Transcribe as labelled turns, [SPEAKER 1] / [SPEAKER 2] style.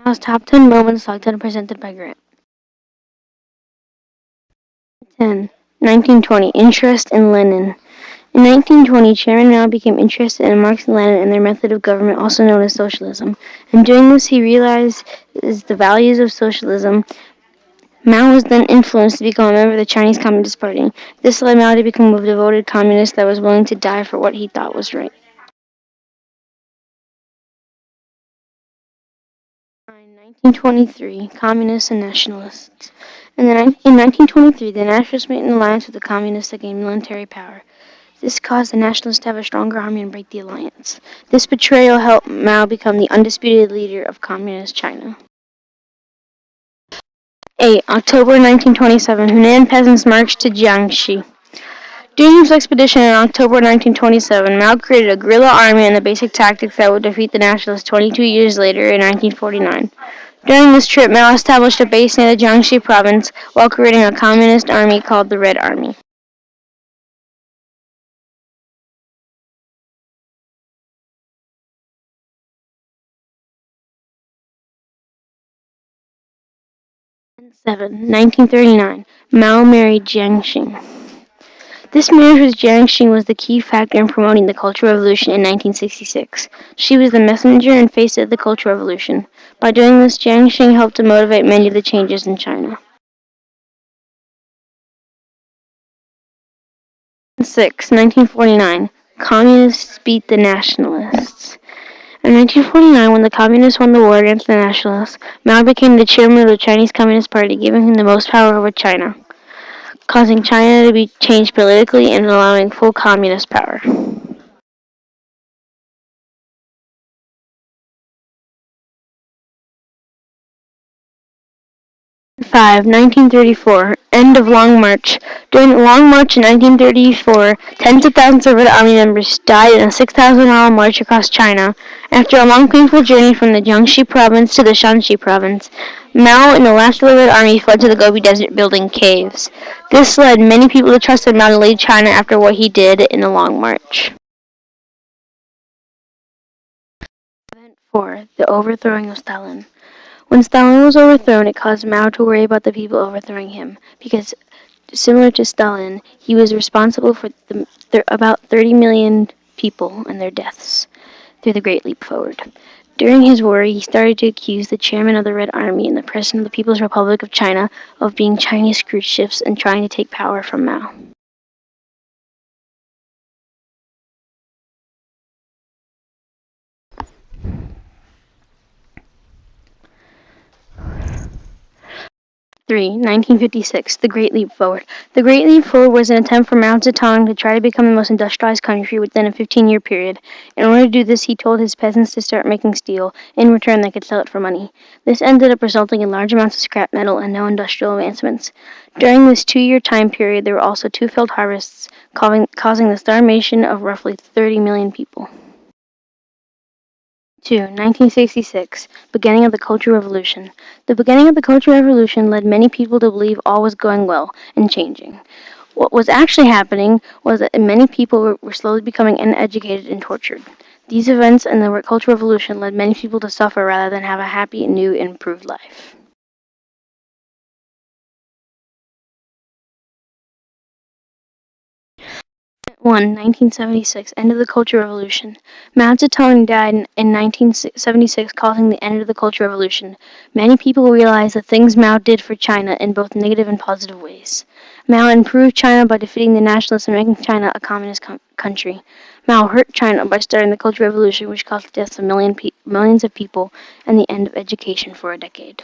[SPEAKER 1] Mao's top 10 moments selected and presented by Grant. 10. 1920. Interest in Lenin. In 1920, Chairman Mao became interested in Marx and Lenin and their method of government, also known as socialism. In doing this, he realized the values of socialism. Mao was then influenced to become a member of the Chinese Communist Party. This led Mao to become a devoted communist that was willing to die for what he thought was right. In 1923, Communists and Nationalists. In 1923, the Nationalists made an alliance with the Communists that gained military power. This caused the Nationalists to have a stronger army and break the alliance. This betrayal helped Mao become the undisputed leader of Communist China. 8. October 1927, Hunan peasants marched to Jiangxi. During his expedition in October 1927, Mao created a guerrilla army and the basic tactics that would defeat the Nationalists 22 years later in 1949. During this trip, Mao established a base near the Jiangxi province while creating a communist army called the Red Army. 7. 1939, Mao married Jiang Xing. This marriage with Jiang Xing was the key factor in promoting the Cultural Revolution in 1966. She was the messenger and face of the Cultural Revolution. By doing this, Jiang Xing helped to motivate many of the changes in China. 6. 1949, Communists beat the Nationalists. In 1949, when the Communists won the war against the Nationalists, Mao became the chairman of the Chinese Communist Party, giving him the most power over China, causing China to be changed politically and allowing full communist power. 5. 1934. End of Long March. During the Long March in 1934, tens of thousands of Red Army members died in a 6,000-mile march across China. After a long, painful journey from the Jiangxi province to the Shanxi province, Mao and the last of the Red Army fled to the Gobi Desert building caves. This led many people to trust in Mao to lead China after what he did in the Long March. Event 4. The overthrowing of Stalin. When Stalin was overthrown, it caused Mao to worry about the people overthrowing him, because, similar to Stalin, he was responsible for about 30 million people and their deaths through the Great Leap Forward. During his worry, he started to accuse the chairman of the Red Army and the president of the People's Republic of China of being Chinese cruise ships and trying to take power from Mao. 3. 1956. The Great Leap Forward. The Great Leap Forward was an attempt for Mao Zedong to try to become the most industrialized country within a 15-year period. In order to do this, he told his peasants to start making steel. In return, they could sell it for money. This ended up resulting in large amounts of scrap metal and no industrial advancements. During this 2-year time period, there were also 2 failed harvests, causing the starvation of roughly 30 million people. 2. 1966. Beginning of the Cultural Revolution. The beginning of the Cultural Revolution led many people to believe all was going well and changing. What was actually happening was that many people were slowly becoming uneducated and tortured. These events and the Cultural Revolution led many people to suffer rather than have a happy, new, and improved life. 1. 1976. End of the Cultural Revolution. Mao Zedong died in 1976, causing the end of the Cultural Revolution. Many people realized the things Mao did for China in both negative and positive ways. Mao improved China by defeating the nationalists and making China a communist country. Mao hurt China by starting the Cultural Revolution, which caused the deaths of millions of people and the end of education for a decade.